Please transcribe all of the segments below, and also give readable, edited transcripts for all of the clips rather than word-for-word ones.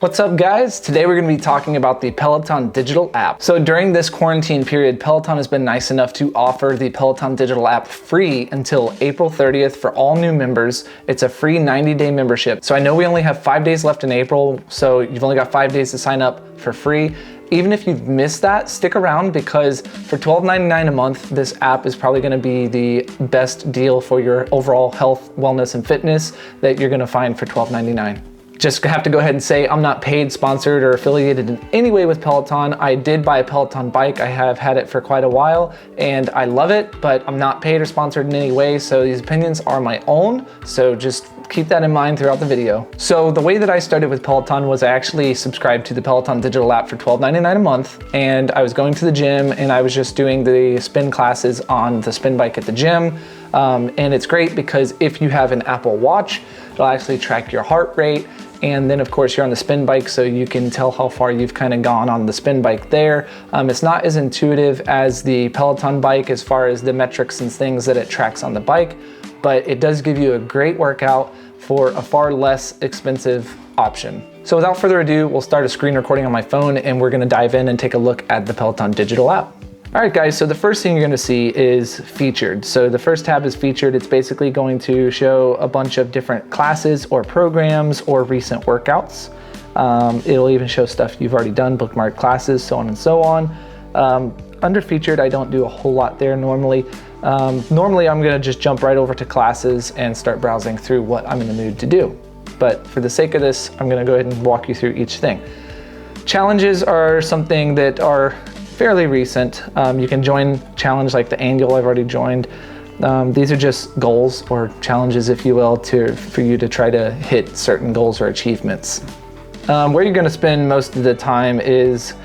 What's up guys? Today we're going to be talking about the Peloton digital app. So during this quarantine period, Peloton has been nice enough to offer the Peloton digital app free until April 30th for all new members. It's a free 90-day membership. So I know we only have 5 days left in April, so you've only got 5 days to sign up for free. Even if you've missed that, stick around because for $12.99 a month, this app is probably gonna be the best deal for your overall health, wellness, and fitness that you're gonna find for $12.99. Just have to go ahead and say I'm not paid, sponsored, or affiliated in any way with Peloton. I did buy a Peloton bike. I have had it for quite a while and I love it, but I'm not paid or sponsored in any way. So these opinions are my own. So just keep that in mind throughout the video. So the way that I started with Peloton was I actually subscribed to the Peloton digital app for $12.99 a month. And I was going to the gym and I was just doing the spin classes on the spin bike at the gym. And it's great because if you have an Apple Watch, it'll actually track your heart rate. And then of course you're on the spin bike, so you can tell how far you've kind of gone on the spin bike there. It's not as intuitive as the Peloton bike as far as the metrics and things that it tracks on the bike, but it does give you a great workout for a far less expensive option. So without further ado, we'll start a screen recording on my phone and we're gonna dive in and take a look at the Peloton digital app. All right guys, so the first thing you're gonna see is featured. So the first tab is featured. It's basically going to show a bunch of different classes or programs or recent workouts. It'll even show stuff you've already done, bookmarked classes, so on and so on. Under featured, I don't do a whole lot there normally. Normally I'm gonna just jump right over to classes and start browsing through what I'm in the mood to do. But for the sake of this, I'm gonna go ahead and walk you through each thing. Challenges are something that are fairly recent. You can join challenge like the annual I've already joined. These are just goals or challenges, if you will, for you to try to hit certain goals or achievements. Where you're gonna spend most of the time is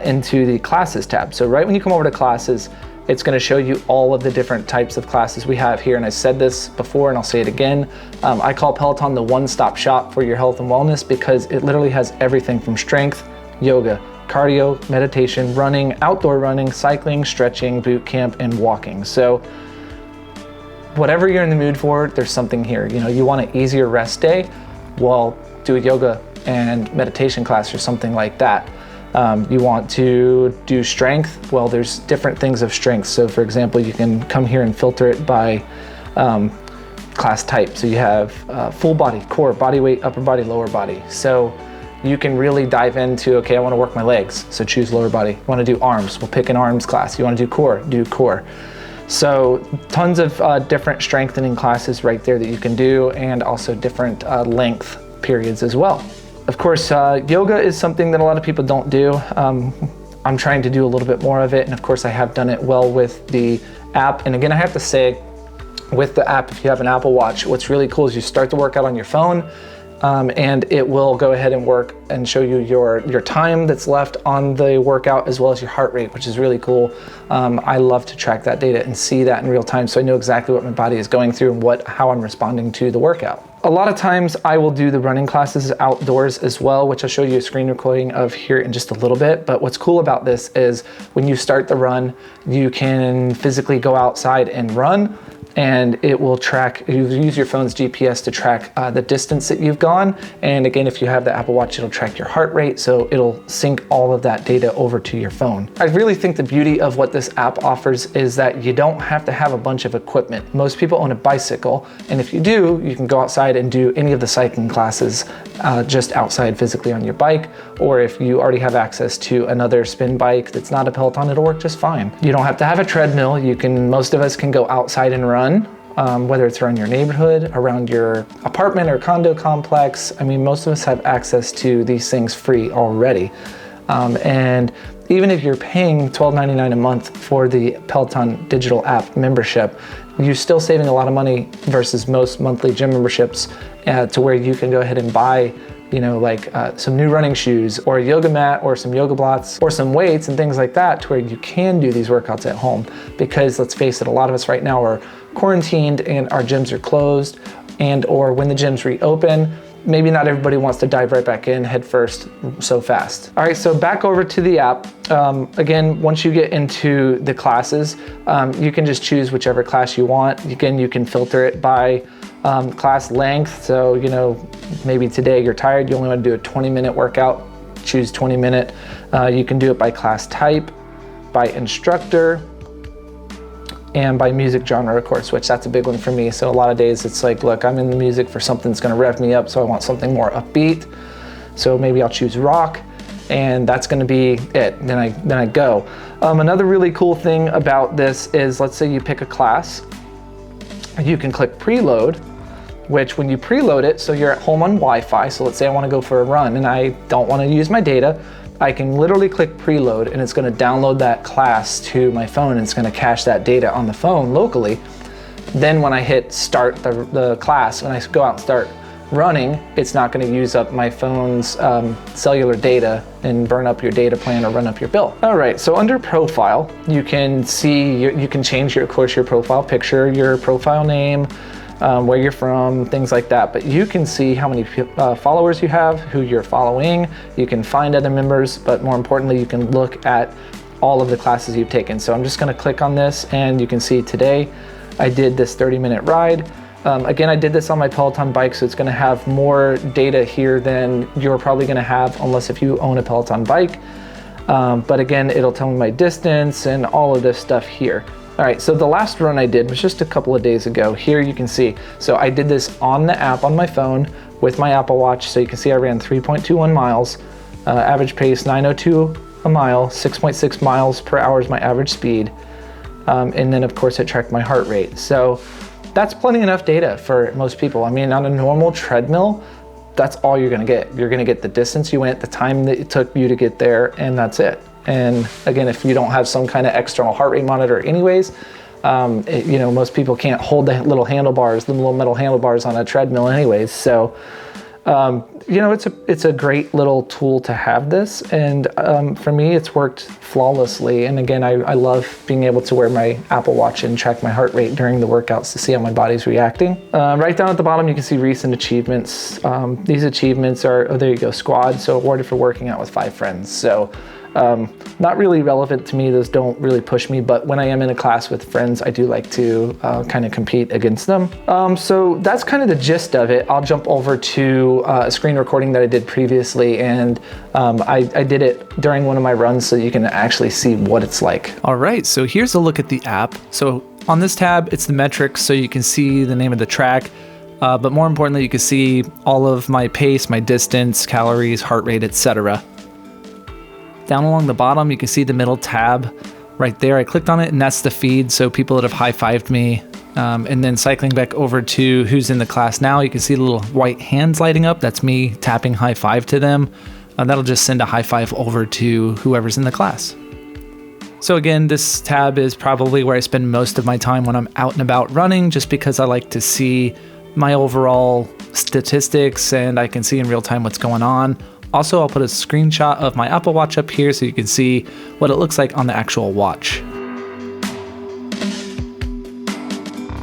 into the classes tab. So right when you come over to classes, it's gonna show you all of the different types of classes we have here. And I said this before and I'll say it again. I call Peloton the one-stop shop for your health and wellness because it literally has everything from strength, yoga, cardio, meditation, running, outdoor running, cycling, stretching, boot camp, and walking. So whatever you're in the mood for, there's something here. You know, you want an easier rest day? Well, do a yoga and meditation class or something like that. You want to do strength? Well, there's different things of strength. So for example, you can come here and filter it by class type. So you have full body, core, body weight, upper body, lower body. So you can really dive into, okay, I want to work my legs, so choose lower body. You want to do arms, we'll pick an arms class. You want to do core. So tons of different strengthening classes right there that you can do, and also different length periods as well. Of course, yoga is something that a lot of people don't do. I'm trying to do a little bit more of it, and of course I have done it well with the app. And again, I have to say, with the app, if you have an Apple Watch, what's really cool is you start the workout on your phone, and it will go ahead and work and show you your time that's left on the workout as well as your heart rate, which is really cool. I love to track that data and see that in real time so I know exactly what my body is going through and how I'm responding to the workout. A lot of times I will do the running classes outdoors as well, which I'll show you a screen recording of here in just a little bit. But what's cool about this is when you start the run, you can physically go outside and run, and it will track, you use your phone's GPS to track the distance that you've gone. And again, if you have the Apple Watch, it'll track your heart rate, so it'll sync all of that data over to your phone. I really think the beauty of what this app offers is that you don't have to have a bunch of equipment. Most people own a bicycle, and if you do, you can go outside and do any of the cycling classes just outside physically on your bike, or if you already have access to another spin bike that's not a Peloton, it'll work just fine. You don't have to have a treadmill. Most of us can go outside and run. Whether it's around your neighborhood, around your apartment or condo complex. I mean, most of us have access to these things free already. And even if you're paying $12.99 a month for the Peloton digital app membership, you're still saving a lot of money versus most monthly gym memberships to where you can go ahead and buy some new running shoes or a yoga mat or some yoga blocks or some weights and things like that to where you can do these workouts at home. Because let's face it, a lot of us right now are quarantined and our gyms are closed, and or when the gyms reopen, maybe not everybody wants to dive right back in head first so fast. All right, so back over to the app. Again, once you get into the classes, you can just choose whichever class you want. Again, you can filter it by class length. So, you know, maybe today you're tired, you only want to do a 20-minute workout, choose 20-minute. You can do it by class type, by instructor, and by music genre, of course, which that's a big one for me. So a lot of days it's like, look, I'm in the music for something that's gonna rev me up, so I want something more upbeat. So maybe I'll choose rock, and that's gonna be it. Then I go. Another really cool thing about this is, let's say you pick a class, you can click preload, which when you preload it, so you're at home on Wi-Fi, so let's say I wanna go for a run and I don't wanna use my data, I can literally click preload and it's gonna download that class to my phone, and it's gonna cache that data on the phone locally. Then when I hit start the class, when I go out and start running, it's not gonna use up my phone's cellular data and burn up your data plan or run up your bill. All right, so under profile, you can see, you can change of course, your profile picture, your profile name, where you're from, things like that. But you can see how many followers you have, who you're following. You can find other members, but more importantly, you can look at all of the classes you've taken. So I'm just gonna click on this, and you can see today I did this 30-minute ride. Again, I did this on my Peloton bike, so it's gonna have more data here than you're probably gonna have unless if you own a Peloton bike. But again, it'll tell me my distance and all of this stuff here. All right, so the last run I did was just a couple of days ago. Here you can see, so I did this on the app on my phone with my Apple Watch. So you can see I ran 3.21 miles, average pace 9:02 a mile, 6.6 miles per hour is my average speed. And then of course it tracked my heart rate. So that's plenty enough data for most people. I mean, on a normal treadmill, that's all you're gonna get. You're gonna get the distance you went, the time that it took you to get there, and that's it. And again, if you don't have some kind of external heart rate monitor anyways, you know, most people can't hold the little handlebars, the little metal handlebars on a treadmill anyways. So, you know, it's a great little tool to have this. And for me, it's worked flawlessly. And again, I love being able to wear my Apple Watch and track my heart rate during the workouts to see how my body's reacting. Right down at the bottom, you can see recent achievements. These achievements are, oh, there you go, squad. So awarded for working out with 5 friends. So not really relevant to me. Those don't really push me, but when I am in a class with friends, I do like to kind of compete against them. So that's kind of the gist of it. I'll jump over to a screen recording that I did previously, and I did it during one of my runs so you can actually see what it's like. All right, so here's a look at the app. So on this tab, it's the metrics, so you can see the name of the track, but more importantly, you can see all of my pace, my distance, calories, heart rate, etc. Down along the bottom, you can see the middle tab right there. I clicked on it, and that's the feed, so people that have high-fived me. And then cycling back over to who's in the class now, you can see the little white hands lighting up. That's me tapping high five to them. That'll just send a high five over to whoever's in the class. So again, this tab is probably where I spend most of my time when I'm out and about running, just because I like to see my overall statistics and I can see in real time what's going on. Also, I'll put a screenshot of my Apple Watch up here so you can see what it looks like on the actual watch.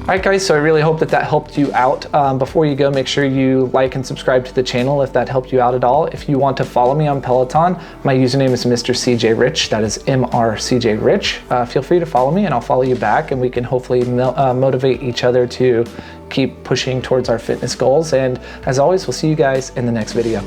All right guys, so I really hope that helped you out. Before you go, make sure you like and subscribe to the channel if that helped you out at all. If you want to follow me on Peloton, my username is Mr. CJ Rich, that is MRCJ Rich. Feel free to follow me and I'll follow you back, and we can hopefully motivate each other to keep pushing towards our fitness goals. And as always, we'll see you guys in the next video.